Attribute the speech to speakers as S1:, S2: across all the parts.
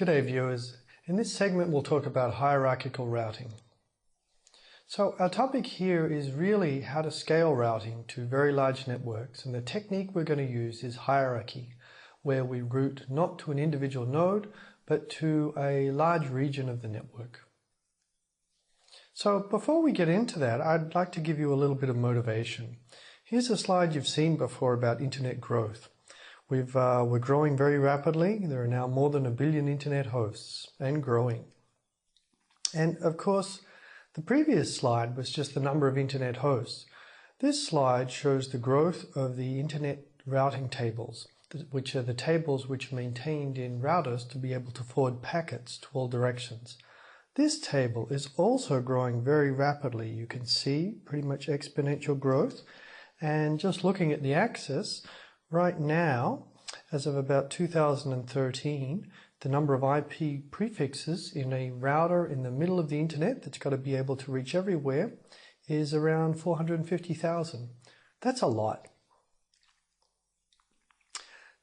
S1: G'day viewers. In this segment we'll talk about hierarchical routing. So our topic here is really how to scale routing to very large networks, and the technique we're going to use is hierarchy, where we route not to an individual node but to a large region of the network. So before we get into that, I'd like to give you a little bit of motivation. Here's a slide you've seen before about internet growth. We're growing very rapidly. There are now more than 1 billion internet hosts and growing. And of course, the previous slide was just the number of internet hosts. This slide shows the growth of the internet routing tables, which are the tables which are maintained in routers to be able to forward packets to all directions. This table is also growing very rapidly. You can see pretty much exponential growth. And just looking at the axis, right now, as of about 2013, the number of IP prefixes in a router in the middle of the internet that's got to be able to reach everywhere is around 450,000. That's a lot.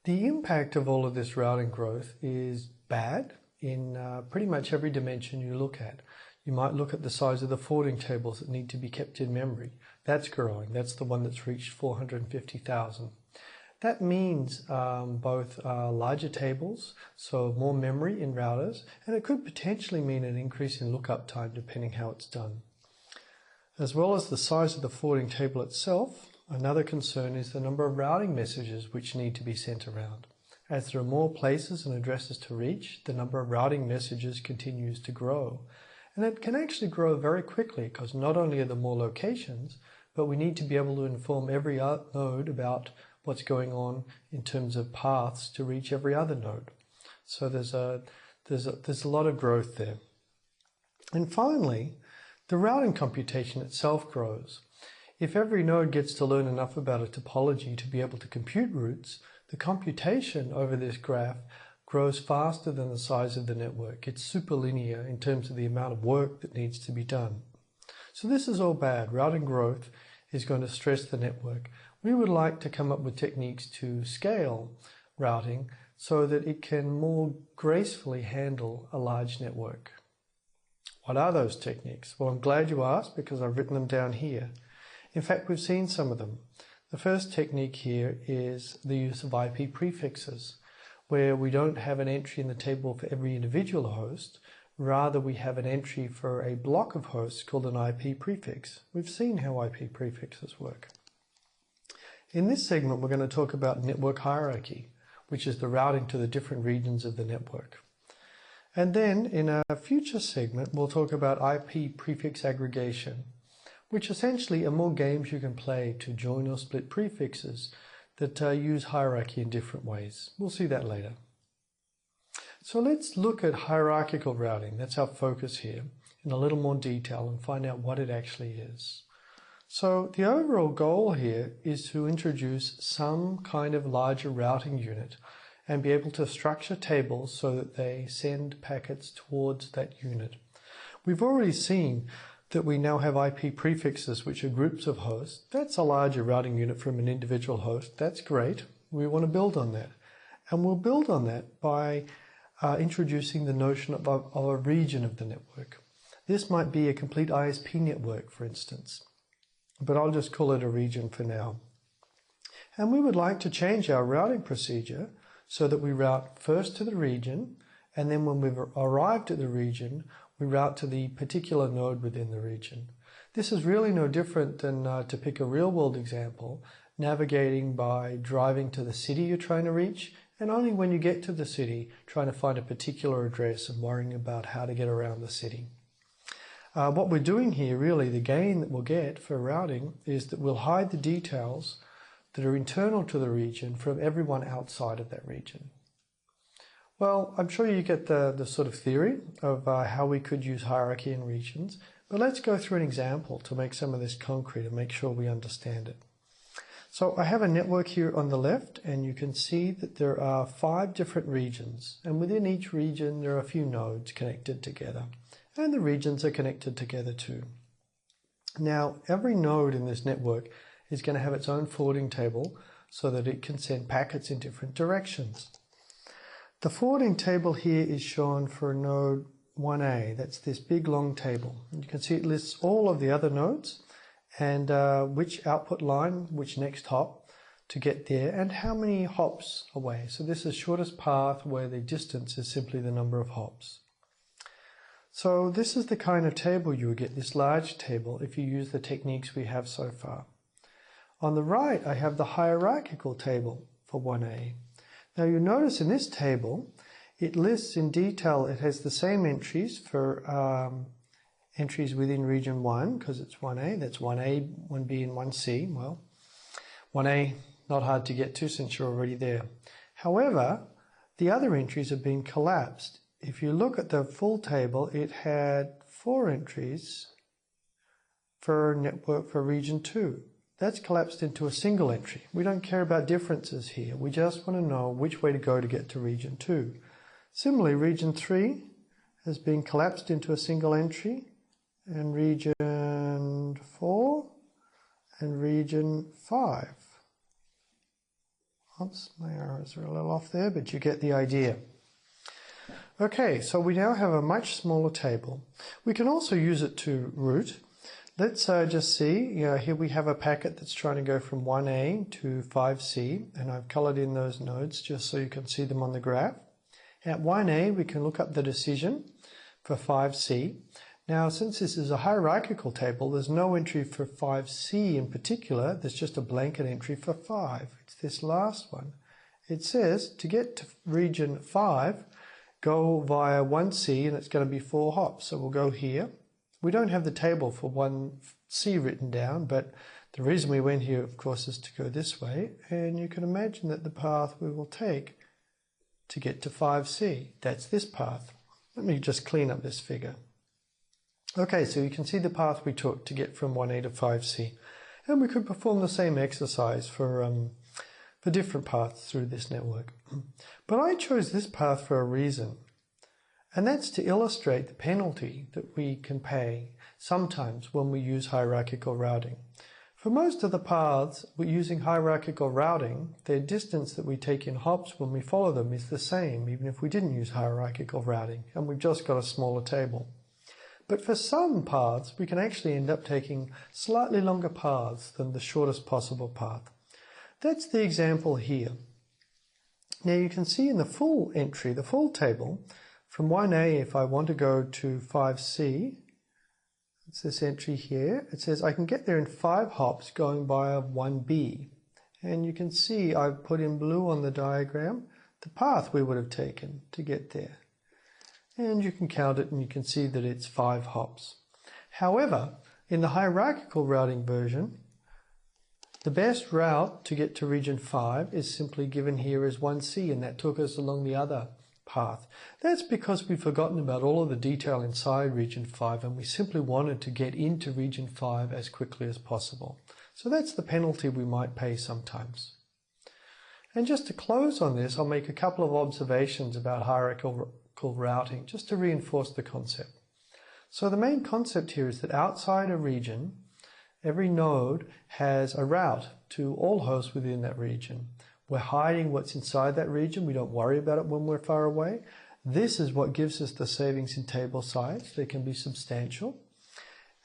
S1: The impact of all of this routing growth is bad in pretty much every dimension you look at. You might look at the size of the forwarding tables that need to be kept in memory. That's growing. That's the one that's reached 450,000. That means both larger tables, so more memory in routers, and it could potentially mean an increase in lookup time depending how it's done. As well as the size of the forwarding table itself, another concern is the number of routing messages which need to be sent around. As there are more places and addresses to reach, the number of routing messages continues to grow. And it can actually grow very quickly because not only are there more locations, but we need to be able to inform every node about what's going on in terms of paths to reach every other node. So there's a lot of growth there. And finally, the routing computation itself grows. If every node gets to learn enough about a topology to be able to compute routes, the computation over this graph grows faster than the size of the network. It's superlinear in terms of the amount of work that needs to be done. So this is all bad. Routing growth is going to stress the network. We would like to come up with techniques to scale routing so that it can more gracefully handle a large network. What are those techniques? Well, I'm glad you asked because I've written them down here. In fact, we've seen some of them. The first technique here is the use of IP prefixes, where we don't have an entry in the table for every individual host. Rather, we have an entry for a block of hosts called an IP prefix. We've seen how IP prefixes work. In this segment, we're going to talk about network hierarchy, which is the routing to the different regions of the network. And then, in a future segment, we'll talk about IP prefix aggregation, which essentially are more games you can play to join or split prefixes that use hierarchy in different ways. We'll see that later. So let's look at hierarchical routing. That's our focus here in a little more detail and find out what it actually is. So the overall goal here is to introduce some kind of larger routing unit and be able to structure tables so that they send packets towards that unit. We've already seen that we now have IP prefixes, which are groups of hosts. That's a larger routing unit from an individual host. That's great. We want to build on that. And we'll build on that by introducing the notion of a region of the network. This might be a complete ISP network, for instance, but I'll just call it a region for now. And we would like to change our routing procedure so that we route first to the region, and then when we've arrived at the region, we route to the particular node within the region. This is really no different than, to pick a real-world example, navigating by driving to the city you're trying to reach, and only when you get to the city, trying to find a particular address and worrying about how to get around the city. What we're doing here, really, the gain that we'll get for routing is that we'll hide the details that are internal to the region from everyone outside of that region. Well, I'm sure you get the sort of theory of how we could use hierarchy in regions, but let's go through an example to make some of this concrete and make sure we understand it. So I have a network here on the left, and you can see that there are 5 different regions, and within each region there are a few nodes connected together, and the regions are connected together too. Now, every node in this network is going to have its own forwarding table so that it can send packets in different directions. The forwarding table here is shown for node 1A. That's this big long table. You can see it lists all of the other nodes and which output line, which next hop to get there, and how many hops away. So this is shortest path where the distance is simply the number of hops. So this is the kind of table you would get, this large table, if you use the techniques we have so far. On the right, I have the hierarchical table for 1A. Now you notice in this table, it lists in detail, it has the same entries for entries within region 1, because it's 1A, that's 1A, 1B and 1C. Well, 1A, not hard to get to since you're already there. However, the other entries have been collapsed. If you look at the full table, it had 4 entries for network for region 2. That's collapsed into a single entry. We don't care about differences here. We just want to know which way to go to get to region 2. Similarly, region 3 has been collapsed into a single entry, and region 4 and region 5. Oops, my arrows are a little off there, but you get the idea. Okay, so we now have a much smaller table. We can also use it to route. Let's just see, here we have a packet that's trying to go from 1A to 5C, and I've colored in those nodes just so you can see them on the graph. At 1A, we can look up the decision for 5C. Now, since this is a hierarchical table, there's no entry for 5C in particular, there's just a blanket entry for 5. It's this last one. It says, to get to region 5, go via 1C, and it's going to be 4 hops, so we'll go here. We don't have the table for 1C written down, but the reason we went here, of course, is to go this way, and you can imagine that the path we will take to get to 5C, that's this path. Let me just clean up this figure. Okay, so you can see the path we took to get from 1A to 5C, and we could perform the same exercise for different paths through this network. But I chose this path for a reason. And that's to illustrate the penalty that we can pay sometimes when we use hierarchical routing. For most of the paths we're using hierarchical routing, their distance that we take in hops when we follow them is the same, even if we didn't use hierarchical routing, and we've just got a smaller table. But for some paths, we can actually end up taking slightly longer paths than the shortest possible path. That's the example here. Now you can see in the full entry, the full table, from 1A, if I want to go to 5C, it's this entry here, it says I can get there in 5 hops going via 1B. And you can see I've put in blue on the diagram the path we would have taken to get there. And you can count it and you can see that it's 5 hops. However, in the hierarchical routing version, the best route to get to region 5 is simply given here as 1C, and that took us along the other path. That's because we've forgotten about all of the detail inside region 5 and we simply wanted to get into region 5 as quickly as possible. So that's the penalty we might pay sometimes. And just to close on this, I'll make a couple of observations about hierarchical routing just to reinforce the concept. So the main concept here is that outside a region, every node has a route to all hosts within that region. We're hiding what's inside that region. We don't worry about it when we're far away. This is what gives us the savings in table size. They can be substantial.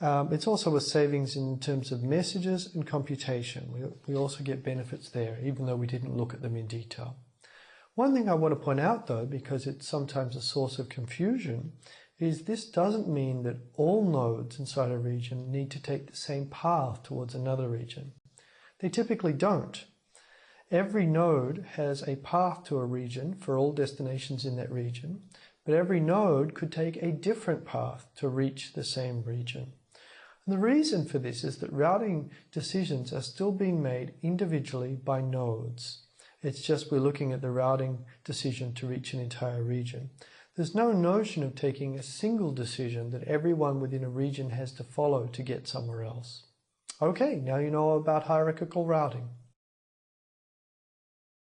S1: It's also a savings in terms of messages and computation. We also get benefits there, even though we didn't look at them in detail. One thing I want to point out, though, because it's sometimes a source of confusion, is this doesn't mean that all nodes inside a region need to take the same path towards another region. They typically don't. Every node has a path to a region for all destinations in that region, but every node could take a different path to reach the same region. And the reason for this is that routing decisions are still being made individually by nodes. It's just we're looking at the routing decision to reach an entire region. There's no notion of taking a single decision that everyone within a region has to follow to get somewhere else. Okay, now you know about hierarchical routing.